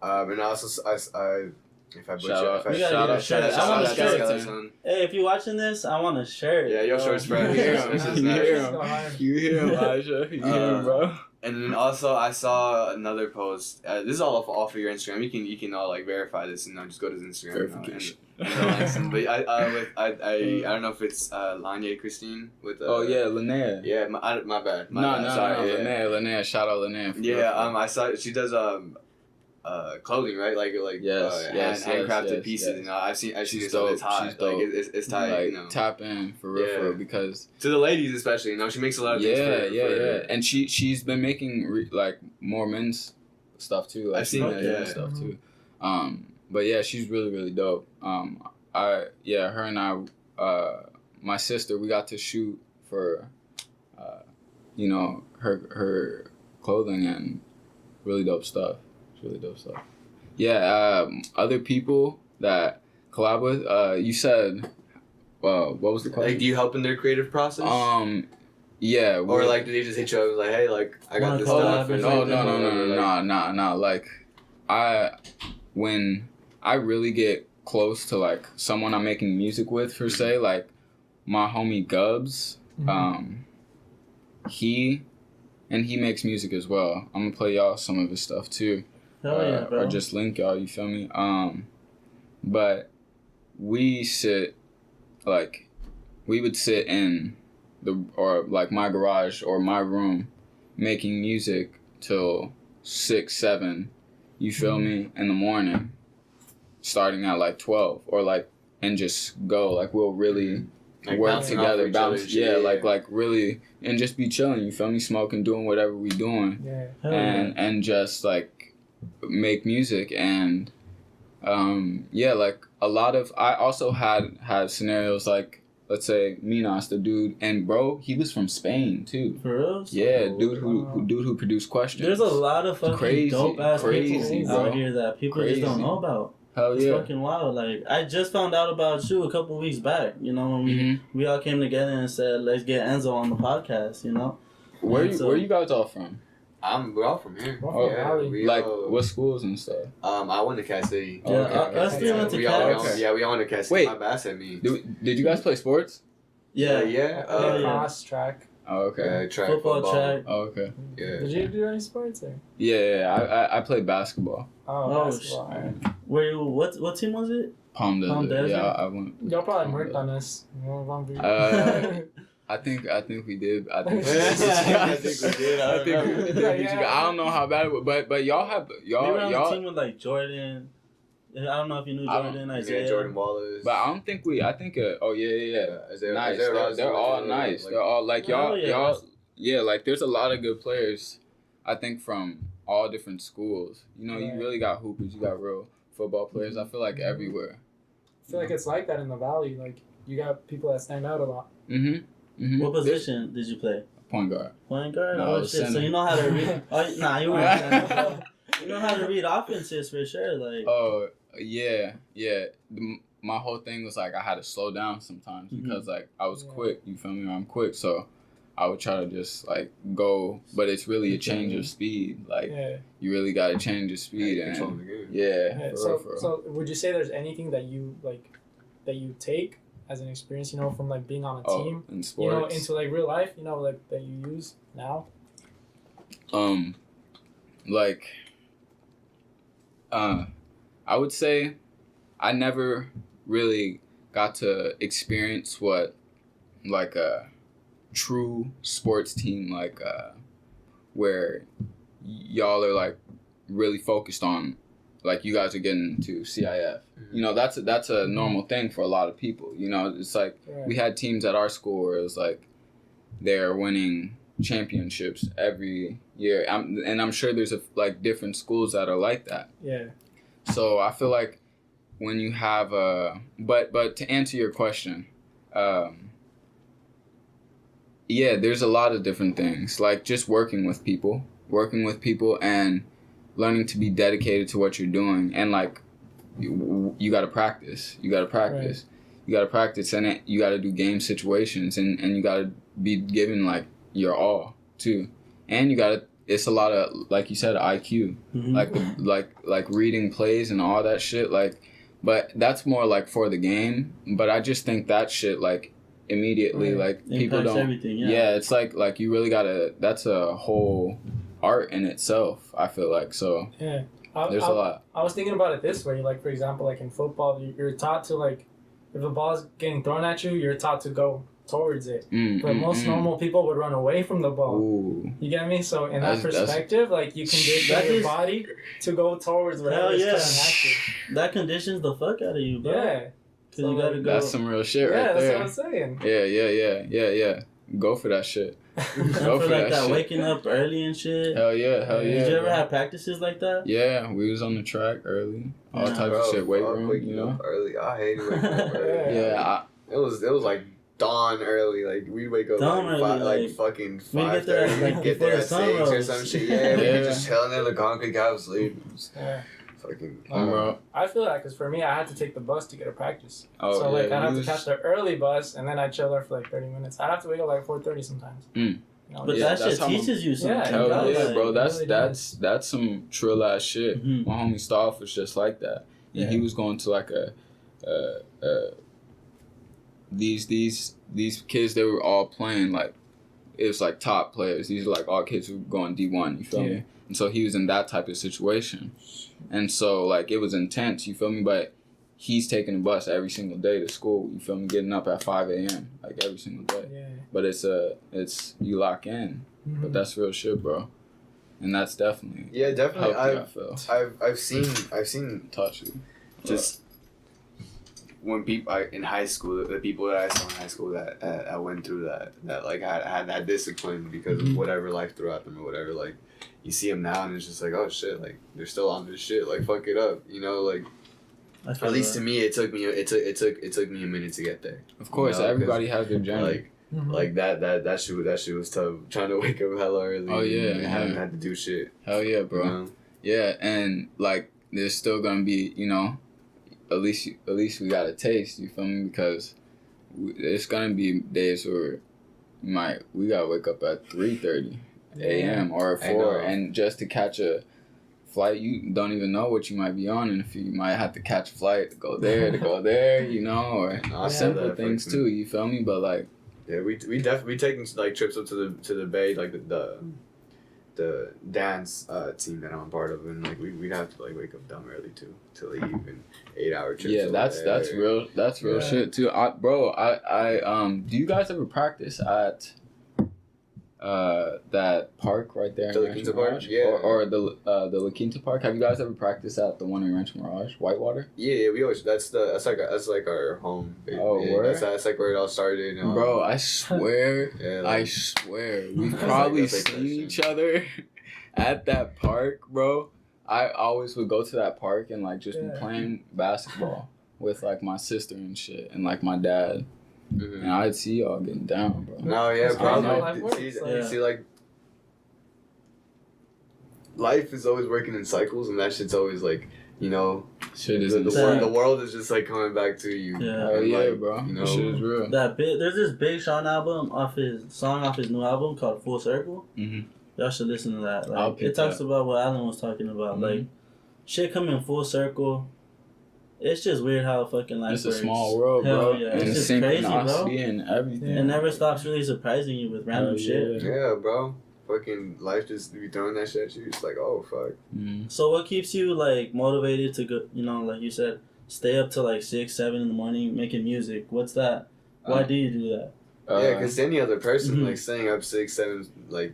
Speaker 1: And also shout out
Speaker 2: Skeleton. Hey, if you're watching this, I want a shirt.
Speaker 1: Yeah, your shirt's friend. You hear him, Elijah. You hear him, bro. And then also I saw another post. This is all off of your Instagram. You can all like verify this and just go to his Instagram. Verification. But I don't know if it's Lanya Christine with.
Speaker 3: Linnea.
Speaker 1: Yeah, my bad.
Speaker 3: No, Linnea. Shout out Linnea.
Speaker 1: I saw she does clothing, right? Handcrafted pieces. I've seen this. Dope. It's hot. She's dope. It's tight.
Speaker 3: Tap in for real, because
Speaker 1: to the ladies especially, she makes a lot of things.
Speaker 3: And she's been making more men's stuff too. I've seen that stuff too. But yeah, she's really really dope. Her and I, my sister, we got to shoot for, her clothing, and really dope stuff. It's really dope stuff. Yeah, other people that collab with, you said, what was the question?
Speaker 1: Like, do you help in their creative process?
Speaker 3: Yeah.
Speaker 1: Or like, do they just hit you up like, hey, like, I got this stuff?
Speaker 3: No. Like, when I really get close to like someone I'm making music with, per se, like my homie Gubs, he makes music as well. I'm gonna play y'all some of his stuff too.
Speaker 2: Hell yeah, bro.
Speaker 3: Or just link y'all, you feel me? But we would sit in my garage or my room making music till 6, 7, you feel me, in the morning, starting at like 12, or like, and just go, like we'll really like work together, like really, and just be chilling, you feel me, smoking, doing whatever we doing, and just like make music. And like a lot of, I also had scenarios like, let's say Minas, the dude, and bro, he was from Spain too.
Speaker 2: For real?
Speaker 3: Yeah, dude who produced Questions.
Speaker 2: There's a lot of fucking dope ass people
Speaker 3: bro.
Speaker 2: out here that people just don't know about.
Speaker 3: Hell
Speaker 2: it's
Speaker 3: yeah.
Speaker 2: fucking wild. Like, I just found out about you a couple weeks back, you know, when we all came together and said, let's get Enzo on the podcast, you know?
Speaker 3: Where you guys all from?
Speaker 1: We're all from here.
Speaker 3: What schools and stuff?
Speaker 1: I went to Cat City.
Speaker 2: Yeah, us three went to Cat.
Speaker 1: We all went to Cat City.
Speaker 3: Wait,
Speaker 1: my bad at me.
Speaker 3: Did you guys play sports?
Speaker 1: Yeah.
Speaker 4: Cross track.
Speaker 3: Oh, okay.
Speaker 1: Track,
Speaker 2: football, track.
Speaker 3: Oh, okay.
Speaker 1: Yeah.
Speaker 4: Did you do any sports? Or?
Speaker 3: Yeah. I played basketball.
Speaker 4: Basketball.
Speaker 2: What team was it?
Speaker 3: Palm Desert. Yeah, I went.
Speaker 4: Y'all probably worked on us.
Speaker 3: I think we did. I think
Speaker 1: we did.
Speaker 3: I don't know how bad it was, but y'all have
Speaker 2: we were on the team with like Jordan. I don't know if you knew Jordan, Isaiah.
Speaker 1: Yeah, Jordan Wallace.
Speaker 3: But I don't think I think
Speaker 1: Isaiah,
Speaker 3: nice.
Speaker 1: Isaiah
Speaker 3: They're all nice. They're all like y'all. Yeah, like there's a lot of good players. I think from all different schools. You know, you really got hoopers. You got real football players. I feel like everywhere.
Speaker 4: I feel like it's like that in the Valley. Like, you got people that stand out a lot.
Speaker 2: What position did you play?
Speaker 3: Point guard.
Speaker 2: Point guard?
Speaker 3: No,
Speaker 2: oh shit!
Speaker 3: center.
Speaker 2: So you know how to read? You weren't. You know how to read offenses for sure. Like.
Speaker 3: Oh yeah. My whole thing was like I had to slow down sometimes because like I was quick. You feel me? I'm quick, so I would try to just like go, but it's really a change of speed. Like you really got to change your speed and
Speaker 1: control the game.
Speaker 3: Yeah.
Speaker 4: So would you say there's anything that you like that you take as an experience, you know, from like being on a team,
Speaker 3: in sports,
Speaker 4: you know, into like real life, you know, like that you use now?
Speaker 3: I would say I never really got to experience what like a true sports team like where y'all are like really focused on, like you guys are getting to CIF. You know, that's a normal thing for a lot of people. You know, it's like we had teams at our school where it was like they're winning championships every year. I'm sure there's like different schools that are like that.
Speaker 4: Yeah.
Speaker 3: So I feel like when you have but to answer your question, there's a lot of different things, like just working with people and learning to be dedicated to what you're doing, and like you got to practice. You got to practice. Right. You got to practice, and you got to do game situations, and you got to be given like your all too, and you got to. It's a lot of, like you said, IQ, like reading plays and all that shit. Like, but that's more like for the game. But I just think that shit like immediately like
Speaker 2: impacts
Speaker 3: people don't.
Speaker 2: Everything,
Speaker 3: it's like you really gotta. That's a whole art in itself. I feel like so.
Speaker 4: Yeah.
Speaker 3: There's a lot.
Speaker 4: I was thinking about it this way, like for example, like in football, you're taught to like, if a ball's getting thrown at you, you're taught to go towards it. But most normal people would run away from the ball. Ooh. You get me? So in that perspective, like you can get your body to go towards whatever is coming at you.
Speaker 2: That conditions the fuck out of you, bro.
Speaker 4: Yeah.
Speaker 2: Because you gotta go.
Speaker 3: That's some real shit right there.
Speaker 4: Yeah, that's what I'm saying.
Speaker 3: Yeah. Go for that shit.
Speaker 2: Go for that shit. Waking up early and shit.
Speaker 3: Hell yeah.
Speaker 2: Did you ever have practices like that?
Speaker 3: Yeah, we was on the track early. All types of shit. Weight room, you know.
Speaker 1: Early. I hated waking up early.
Speaker 3: Yeah.
Speaker 1: It was like dawn early. Like we'd wake up
Speaker 2: Dawn
Speaker 1: like,
Speaker 2: early, like,
Speaker 1: fucking
Speaker 2: we get there
Speaker 1: 5:30.
Speaker 2: like,
Speaker 1: We'd get there
Speaker 2: before
Speaker 1: at
Speaker 2: the sun
Speaker 1: 6 or
Speaker 2: rose.
Speaker 1: some shit. Yeah, we'd
Speaker 3: Yeah.
Speaker 1: be just chilling in the concrete couch sleep.
Speaker 4: Yeah.
Speaker 1: Fucking.
Speaker 3: Bro.
Speaker 4: I feel that because for me, I had to take the bus to get to practice.
Speaker 3: Oh,
Speaker 4: So like
Speaker 3: yeah,
Speaker 4: I'd have
Speaker 3: you
Speaker 4: to
Speaker 3: was-
Speaker 4: catch the early bus and then I'd chill there for like 30 minutes. I'd have to wake up like 4:30 sometimes.
Speaker 3: Mm.
Speaker 4: You know,
Speaker 2: But
Speaker 3: Yeah,
Speaker 2: that
Speaker 3: that's
Speaker 2: shit
Speaker 3: how
Speaker 2: teaches you something.
Speaker 4: Yeah,
Speaker 3: Hell
Speaker 4: does.
Speaker 3: yeah,
Speaker 2: like,
Speaker 3: bro. That's
Speaker 4: really
Speaker 3: that's some trill ass shit.
Speaker 2: Mhm.
Speaker 3: My homie Staff was just like that. And
Speaker 2: Yeah.
Speaker 3: he was going to like these kids, they were all playing like, it was like top players. These are like all kids who were going D1, you feel
Speaker 2: Yeah.
Speaker 3: me? And so he was in that type of situation. And so like it was intense, you feel me? But he's taking a bus every single day to school, you feel me? Getting up at 5 a.m. like every single day.
Speaker 4: Yeah.
Speaker 3: But it's you lock in.
Speaker 4: Mm-hmm.
Speaker 3: But that's real shit, bro. And that's definitely
Speaker 1: Yeah, definitely.
Speaker 3: helped you, I feel.
Speaker 1: I've seen
Speaker 3: Touch you.
Speaker 1: just when people in high school, the people that I saw in high school that I went through that like had that discipline because of whatever life threw at them or whatever. Like you see them now and it's just like, oh shit, like they're still on this shit. Like fuck it up, you know. Like
Speaker 2: I feel
Speaker 1: at least
Speaker 2: that.
Speaker 1: to me, it took me a minute to get there.
Speaker 3: Of course,
Speaker 1: You know,
Speaker 3: everybody has their journey.
Speaker 1: Like. Like that shit was tough. Trying to wake up hella early.
Speaker 3: Oh, yeah,
Speaker 1: and
Speaker 3: yeah.
Speaker 1: haven't had to do shit.
Speaker 3: Hell yeah, bro.
Speaker 1: You know?
Speaker 3: Yeah, and like there's still gonna be, you know, at least we got a taste. You feel me? Because it's gonna be days where we gotta wake up at 3:30 a.m. or 4, and just to catch a flight, you don't even know what you might be on, and if you might have to catch a flight to go there, you know, or simple things too. You feel me? But like,
Speaker 1: yeah, we definitely taking like trips up to the bay, like the dance team that I'm a part of, and like we'd have to like wake up dumb early too to leave and 8-hour trips.
Speaker 3: yeah,
Speaker 1: over
Speaker 3: that's
Speaker 1: there.
Speaker 3: that's real shit too. I do you guys ever practice at that park right there
Speaker 1: The
Speaker 3: in
Speaker 1: La
Speaker 3: Rancho
Speaker 1: Quinta Park?
Speaker 3: Mirage?
Speaker 1: Yeah.
Speaker 3: Or the La Quinta Park? Have you guys ever practiced at the one in Rancho Mirage, Whitewater?
Speaker 1: Yeah, we always that's like our home.
Speaker 3: Oh,
Speaker 1: yeah,
Speaker 3: word?
Speaker 1: that's like where it all started.
Speaker 3: Bro, I swear,
Speaker 1: yeah,
Speaker 3: I
Speaker 1: like,
Speaker 3: swear, we've
Speaker 1: That's
Speaker 3: probably
Speaker 1: like a big
Speaker 3: seen
Speaker 1: question.
Speaker 3: each other at that park, bro. I always would go to that park and like just be playing basketball with like my sister and shit, and like my dad,
Speaker 1: mhm.
Speaker 3: and I'd see y'all getting down, bro.
Speaker 1: No, yeah,
Speaker 4: That's
Speaker 1: bro.
Speaker 4: how life
Speaker 1: Like,
Speaker 4: works,
Speaker 1: see,
Speaker 4: like-
Speaker 1: see, like life is always working in cycles, and that shit's always like, you know,
Speaker 3: Shit is
Speaker 1: the
Speaker 3: insane.
Speaker 1: world is just like coming back to you.
Speaker 2: Yeah.
Speaker 3: Hell
Speaker 1: And,
Speaker 3: yeah,
Speaker 1: like,
Speaker 3: bro.
Speaker 1: You know,
Speaker 3: This shit is real.
Speaker 2: There's this Big Sean album off his new album called Full Circle.
Speaker 3: Mhm.
Speaker 2: Y'all should listen to that.
Speaker 3: I'll
Speaker 2: Like
Speaker 3: pick
Speaker 2: it talks
Speaker 3: that.
Speaker 2: about what Alan was talking about.
Speaker 3: Mhm.
Speaker 2: Like shit coming full circle. It's just weird how fucking life
Speaker 3: It's a
Speaker 2: works.
Speaker 3: small world,
Speaker 2: Hell
Speaker 3: bro.
Speaker 2: yeah.
Speaker 3: And
Speaker 2: It's just crazy, bro.
Speaker 3: synchronicity and everything.
Speaker 2: It never stops really surprising you with random
Speaker 3: Hell
Speaker 2: shit.
Speaker 1: yeah, bro. Fucking life just be throwing that shit at you. It's like, oh fuck.
Speaker 3: Mhm.
Speaker 2: So what keeps you like motivated to go? You know, like you said, stay up till like 6, 7 in the morning making music. What's that? Why do you do that?
Speaker 1: Yeah, because any other person
Speaker 2: Mhm.
Speaker 1: like staying up 6, 7 like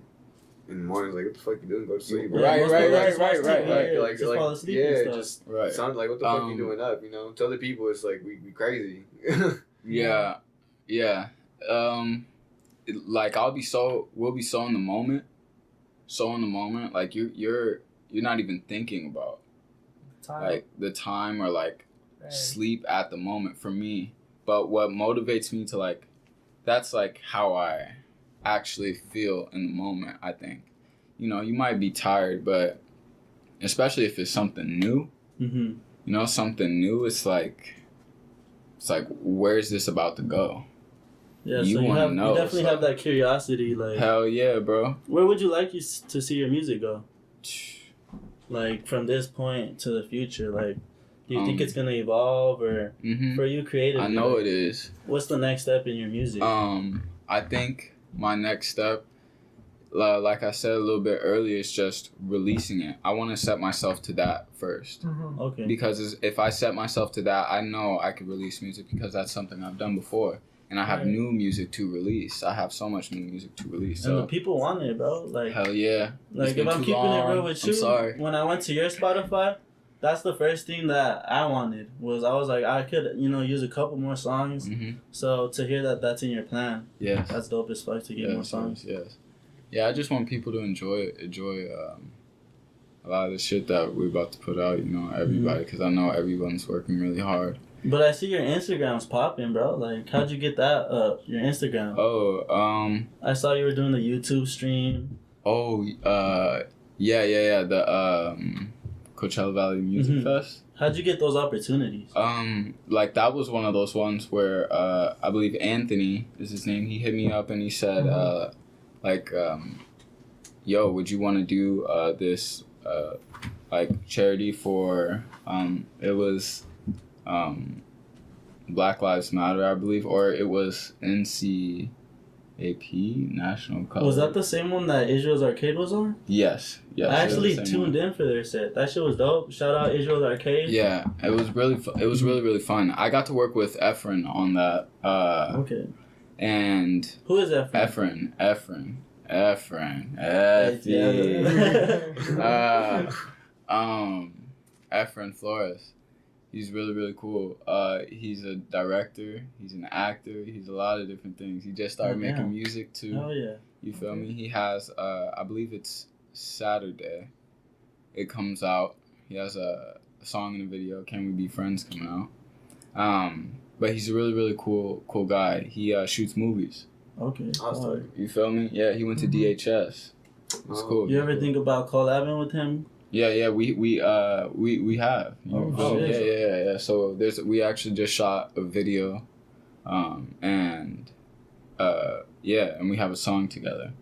Speaker 1: in the morning, like what the fuck you doing? Go to sleep.
Speaker 2: Yeah,
Speaker 3: Right,
Speaker 2: most
Speaker 3: right,
Speaker 2: people
Speaker 3: right,
Speaker 2: just watch
Speaker 3: right,
Speaker 2: TV,
Speaker 3: right,
Speaker 2: yeah,
Speaker 3: right.
Speaker 1: Like,
Speaker 2: just fall asleep and
Speaker 1: yeah,
Speaker 2: stuff.
Speaker 1: just
Speaker 3: Right.
Speaker 1: sound like what the fuck you doing up? You know, to other people it's like we crazy.
Speaker 3: Yeah, yeah. Like we'll be so in the moment, Like you're not even thinking about like the time or like sleep at the moment for me. But what motivates me to like, that's like how I actually feel in the moment. I think, you know, you might be tired, but especially if it's something new,
Speaker 2: Mm-hmm.
Speaker 3: you know, something new. It's like where's this about to go?
Speaker 2: Yeah,
Speaker 3: You
Speaker 2: so you
Speaker 3: wanna
Speaker 2: have
Speaker 3: know,
Speaker 2: you definitely
Speaker 3: so-
Speaker 2: have that curiosity. Like,
Speaker 3: Hell yeah, bro.
Speaker 2: where would you like to see your music go? Like from this point to the future, like, do you think it's gonna evolve or
Speaker 3: Mm-hmm.
Speaker 2: for you creatively?
Speaker 3: I know
Speaker 2: like,
Speaker 3: it is.
Speaker 2: What's the next step in your music?
Speaker 3: I think my next step, like I said a little bit earlier, is just releasing it. I want to set myself to that first.
Speaker 2: Okay.
Speaker 3: Because if I set myself to that, I know I could release music because that's something I've done before. And I have
Speaker 2: Right.
Speaker 3: new music to release. I have so much new music to release.
Speaker 2: And the
Speaker 3: So,
Speaker 2: people want it, bro. Like,
Speaker 3: hell yeah.
Speaker 2: like
Speaker 3: It's
Speaker 2: if
Speaker 3: been
Speaker 2: I'm
Speaker 3: too
Speaker 2: keeping it
Speaker 3: long.
Speaker 2: real with
Speaker 3: I'm
Speaker 2: you,
Speaker 3: sorry.
Speaker 2: when I went to your Spotify, that's the first thing that I wanted. I was like, I could, use a couple more songs.
Speaker 3: Mm-hmm.
Speaker 2: So to hear that that's in your plan,
Speaker 3: Yes.
Speaker 2: that's dope as fuck to get more songs.
Speaker 3: Yes. Yeah, I just want people to enjoy a lot of the shit that we're about to put out, everybody, because I know everyone's working really hard.
Speaker 2: But I see your Instagram's popping, bro. Like, how'd you get that up? Your Instagram.
Speaker 3: Oh,
Speaker 2: I saw you were doing the YouTube stream.
Speaker 3: Oh, yeah. The Coachella Valley Music Fest.
Speaker 2: How'd you get those opportunities?
Speaker 3: Like that was one of those ones where I believe Anthony is his name. He hit me up and he said, yo, would you want to do this like charity for it was Black Lives Matter, I believe, or it was NCAP, National Color.
Speaker 2: Was that the same one that Israel's Arcade was on?
Speaker 3: Yes.
Speaker 2: I actually tuned in for their set. That shit was dope. Shout out Israel's Arcade.
Speaker 3: Yeah, it was really it was really fun. I got to work with Efren on that.
Speaker 2: Okay.
Speaker 3: And
Speaker 2: who is Efren?
Speaker 3: Efren. Efren Flores. He's really cool. He's a director. He's an actor. He's a lot of different things. He just started making music too.
Speaker 2: Oh yeah.
Speaker 3: You feel me? He has I believe it's Saturday. It comes out. He has a song and a video. Can We Be Friends coming out. But he's a really cool guy. He shoots movies.
Speaker 2: Okay.
Speaker 1: Awesome.
Speaker 3: You feel me? Yeah, he went to DHS. It's cool.
Speaker 2: You ever think about collabing with him?
Speaker 3: Yeah, we have. Yeah. So we actually just shot a video, and we have a song together.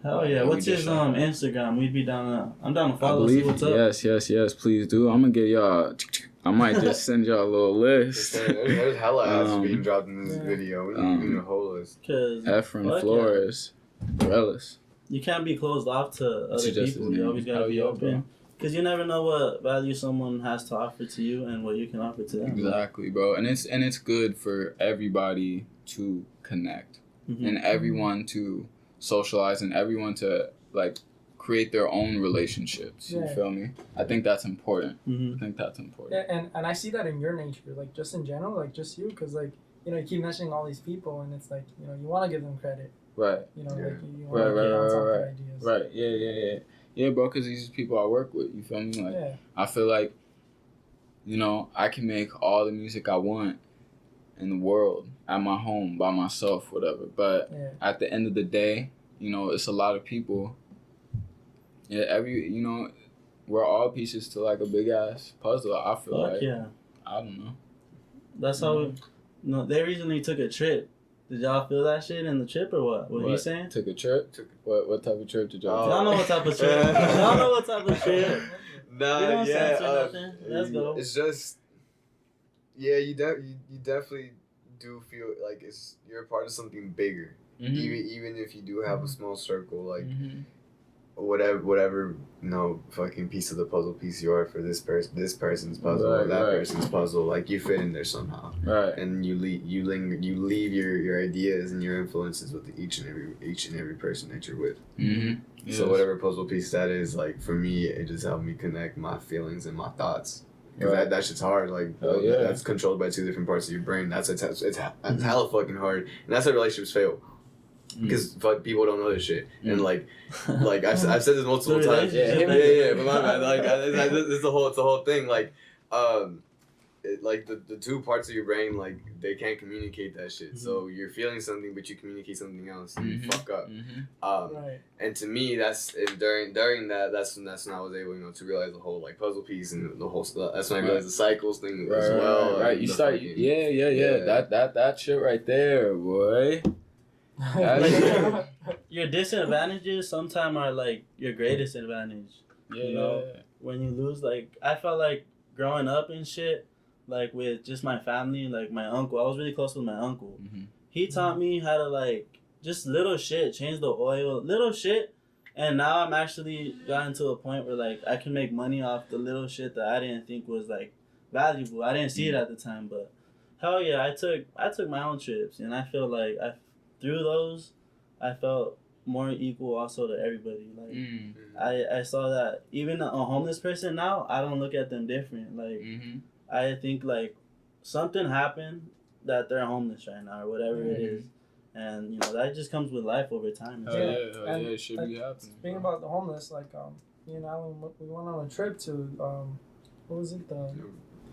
Speaker 2: Hell yeah! What's his Instagram? We'd be down. I'm down to follow. See what's up.
Speaker 3: Yes. Please do. I'm gonna get y'all. I might just send y'all a little list.
Speaker 1: There's hella ads being dropped in this video. We need a whole list.
Speaker 3: Efren Flores, Morales.
Speaker 2: You can't be closed off to other people. You always gotta be open. Because you never know what value someone has to offer to you and what you can offer to them.
Speaker 3: Exactly, bro. And it's good for everybody to connect and everyone to socialize and everyone to like create their own relationships. You feel me? I think that's important.
Speaker 4: Yeah, and I see that in your nature, like just in general, like just you, because like you keep mentioning all these people, and it's like you want to give them credit.
Speaker 3: Right.
Speaker 4: Like you want to get on top of their ideas.
Speaker 3: Right. Yeah. Yeah, bro, because these are people I work with, you feel me? Like, I feel like, I can make all the music I want in the world at my home, by myself, whatever. But at the end of the day, it's a lot of people. Yeah, we're all pieces to, like, a big-ass puzzle, I feel like.
Speaker 2: Yeah.
Speaker 3: I don't know.
Speaker 2: That's how they recently took a trip. Did y'all feel that shit in the trip or what? What you saying?
Speaker 3: Took a trip? What type of trip did y'all
Speaker 2: Y'all know what type of trip. Y'all know what type of trip.
Speaker 1: Nah,
Speaker 2: nothing. Let's go.
Speaker 1: It's just, you definitely do feel like you're a part of something bigger. Even if you do have a small circle, like whatever fucking piece of the puzzle piece you are for this person's puzzle or that person's puzzle, like you fit in there somehow,
Speaker 3: right?
Speaker 1: And you leave your ideas and your influences with each and every person that you're with.
Speaker 3: Yes.
Speaker 1: So whatever puzzle piece that is, like for me, it just helped me connect my feelings and my thoughts. Because that shit's hard. Like that's controlled by two different parts of your brain. That's hella fucking hard, and that's how relationships fail. Because people don't know this shit, and like I've said this multiple times. But my man, like it's the whole thing. Like, like the two parts of your brain, like they can't communicate that shit. So you're feeling something, but you communicate something else, and you fuck up. And to me, during that, that's when I was able, to realize the whole like puzzle piece and the whole stuff. That's when I realized the cycles thing as well.
Speaker 3: Right. You start. That shit right there, boy.
Speaker 2: Your disadvantages sometimes are like your greatest advantage. When you lose, like I felt like growing up and shit, like with just my family, like my uncle. I was really close with my uncle. He taught me how to like just little shit, change the oil, little shit, and now I'm actually gotten to a point where like I can make money off the little shit that I didn't think was like valuable. I didn't see it at the time, but hell yeah, I took my own trips, and I feel like through those, I felt more equal also to everybody. Like I saw that even a homeless person now, I don't look at them different. Like I think like something happened that they're homeless right now or whatever it is, and that just comes with life over time.
Speaker 3: It should be happening.
Speaker 4: Speaking about the homeless, like we went on a trip to what was it,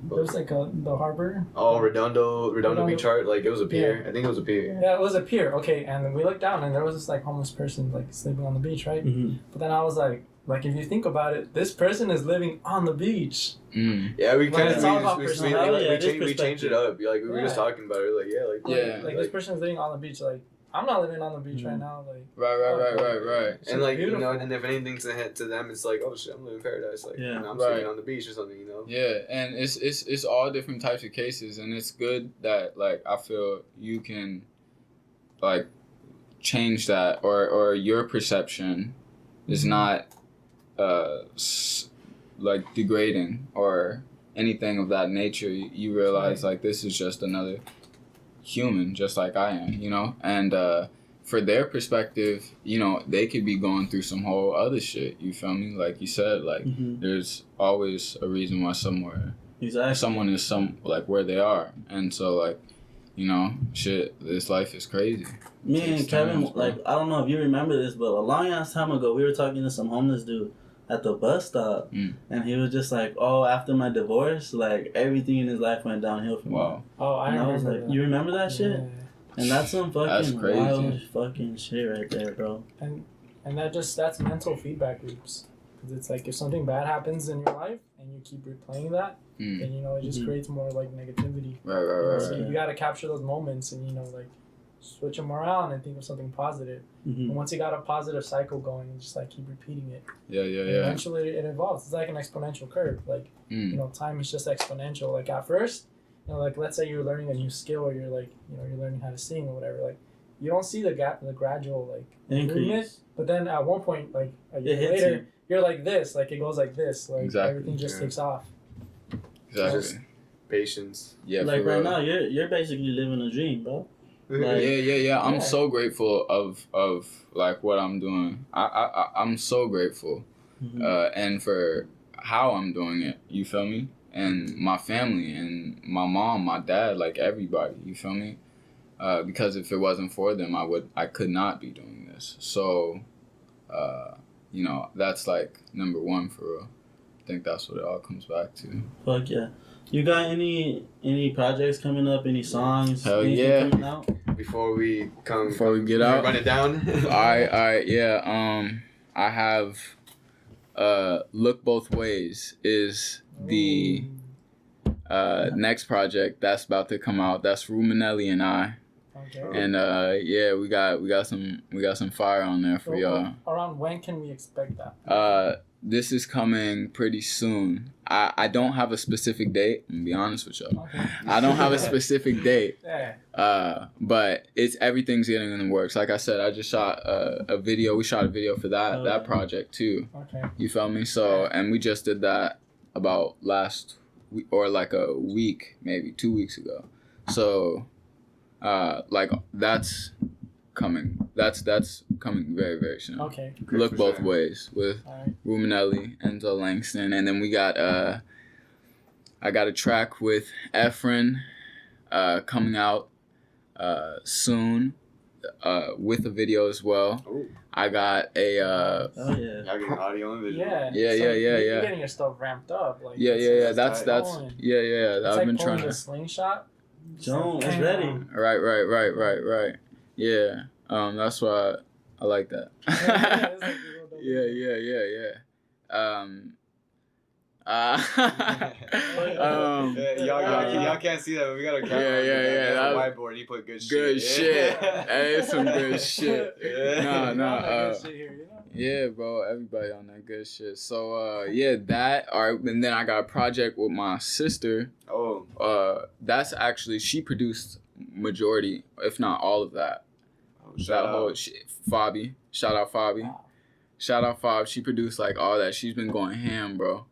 Speaker 4: There was like the harbor.
Speaker 1: Oh, Redondo Beach Art. Like, it was a pier.
Speaker 4: Yeah.
Speaker 1: I think it was a pier.
Speaker 4: Yeah, it was a pier. Okay, and then we looked down, and there was this like homeless person like sleeping on the beach, right?
Speaker 2: Mm-hmm.
Speaker 4: But then I was like if you think about it, this person is living on the beach.
Speaker 3: Mm.
Speaker 1: Yeah, we kind
Speaker 4: it's all about personality.
Speaker 1: we changed it up. Like, we were just talking about it. Like,
Speaker 4: This person is living on the beach. Like, I'm not living on the beach right now. Like,
Speaker 3: right.
Speaker 1: And like,
Speaker 4: beautiful.
Speaker 1: you know, and if anything's ahead to them, it's like, oh shit, I'm living paradise. Like,
Speaker 2: Yeah.
Speaker 1: you know, I'm sleeping on the beach or something, you know.
Speaker 3: Yeah, and it's all different types of cases, and it's good that like I feel you can like change that or your perception is not like degrading or anything of that nature. You realize like this is just another human just like I am, you know, and for their perspective, you know, they could be going through some whole other shit, you feel me? Like you said, like there's always a reason why someone is like where they are, and so like, you know, shit, this life is crazy.
Speaker 2: Me and Kevin, like, I don't know if you remember this, but a long ass time ago we were talking to some homeless dude at the bus stop, and he was just like, oh, after my divorce, like, everything in his life went downhill from me.
Speaker 4: Oh, I
Speaker 2: was like, you remember that shit?
Speaker 4: Yeah.
Speaker 2: And that's some fucking
Speaker 3: crazy.
Speaker 2: wild fucking shit right there, bro.
Speaker 4: And that's mental feedback loops. Because it's like, if something bad happens in your life and you keep replaying that, then, you know, it just creates more, like, negativity.
Speaker 3: Right.
Speaker 4: So you gotta capture those moments and, you know, like, switch them around and think of something positive. And once you got a positive cycle going, you just like keep repeating it.
Speaker 3: Yeah.
Speaker 4: Eventually it evolves. It's like an exponential curve. Like, you know, time is just exponential. Like, at first, you know, like, let's say you're learning a new skill, or you're like, you know, you're learning how to sing or whatever. Like, you don't see the gradual like improvement. But then at one point, like a year later, you're like this. Like, it goes like this. Like, everything just takes off.
Speaker 3: Exactly.
Speaker 1: Just patience.
Speaker 3: Yeah.
Speaker 2: Like right now, you're basically living a dream, bro. Like,
Speaker 3: yeah. I'm so grateful of like what I'm doing. I'm so grateful, and for how I'm doing it. You feel me? And my family and my mom, my dad, like everybody. You feel me? Because if it wasn't for them, I could not be doing this. So, you know, that's like number one for real. I think that's what it all comes back to.
Speaker 2: Fuck yeah. You got any projects coming up? Any songs?
Speaker 3: Hell yeah.
Speaker 2: Coming out?
Speaker 1: Before we
Speaker 3: get out,
Speaker 1: run it down.
Speaker 3: I have Look Both Ways is the next project that's about to come out. That's Ruminelli and I. Okay. And we got some fire on there for y'all.
Speaker 4: Around when can we expect that?
Speaker 3: This is coming pretty soon. I don't have a specific date. I'm gonna be honest with y'all. Okay. I don't have a specific date. But everything's getting in the works. Like I said, I just shot a video. We shot a video for that project too. Okay. You feel me? So, and we just did that about last week, or like a week, maybe 2 weeks ago. So, like that's coming. That's coming very, very soon.
Speaker 4: Okay.
Speaker 3: Look Both Ways with Ruminelli, Enzo Langston, and then we got I got a track with Efren coming out soon with a video as well. Ooh. I got a
Speaker 1: y'all getting audio and video.
Speaker 4: Yeah. You're getting your stuff ramped up. Like,
Speaker 3: that's I've been trying to
Speaker 4: the slingshot.
Speaker 2: Joan is ready.
Speaker 3: Right. Yeah. That's why I like that. Yeah.
Speaker 1: Y'all can't see that, but we got a camera.
Speaker 3: Yeah.
Speaker 1: That whiteboard. He put good shit.
Speaker 3: Good shit. Hey, it's some good shit.
Speaker 4: No.
Speaker 3: Yeah, bro. Everybody on that good shit. So, that. All right, and then I got a project with my sister. Oh. That's actually, she produced majority, if not all of that. Shout out Fabi. Shout out Fabi. Wow. Shout out Fab. She produced like all that. She's been going ham, bro.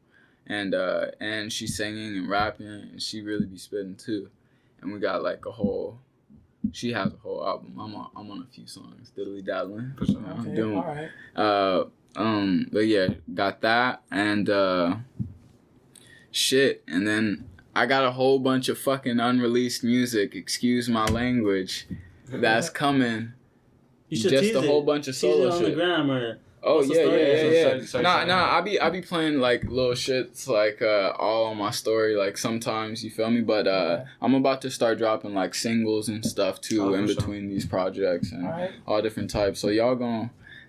Speaker 3: And she's singing and rapping, and she really be spitting too. And we got like she has a whole album. I'm on a few songs, diddly daddling. I'm doing. All right. But yeah, got that and shit. And then I got a whole bunch of fucking unreleased music. Excuse my language. That's coming.
Speaker 2: You should
Speaker 3: just a whole bunch of solo
Speaker 2: shit. On the gram, or
Speaker 3: Oh
Speaker 2: What's the
Speaker 3: yeah.
Speaker 2: story?
Speaker 3: Nah. I be playing like little shits like all on my story like sometimes, you feel me? But I'm about to start dropping like singles and stuff too in between these projects and all different types. So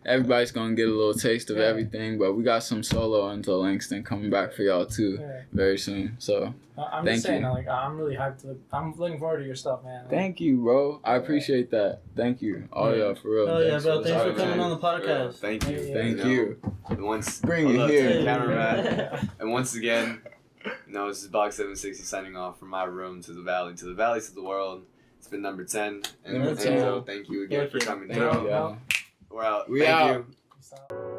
Speaker 3: everybody's gonna get a little taste of everything. But we got some solo Enzo Langston coming back for y'all too very soon. So
Speaker 4: I'm just saying, like, I'm really hyped. I'm looking forward to your stuff, man.
Speaker 3: thank you, bro. I appreciate that. Thank you, all y'all, for real.
Speaker 2: Oh yeah, bro. Thanks for coming on the podcast.
Speaker 1: Thank you.
Speaker 3: Thank you.
Speaker 1: And once
Speaker 3: Bring it here,
Speaker 1: cameraman. And once again, this is Box 760 signing off from my room to the valley, to the world. It's been number 10. And Enzo, thank you again for coming through.
Speaker 3: Thank you.
Speaker 1: We're out.
Speaker 3: We
Speaker 1: Thank
Speaker 3: out.
Speaker 1: you.
Speaker 4: Peace out.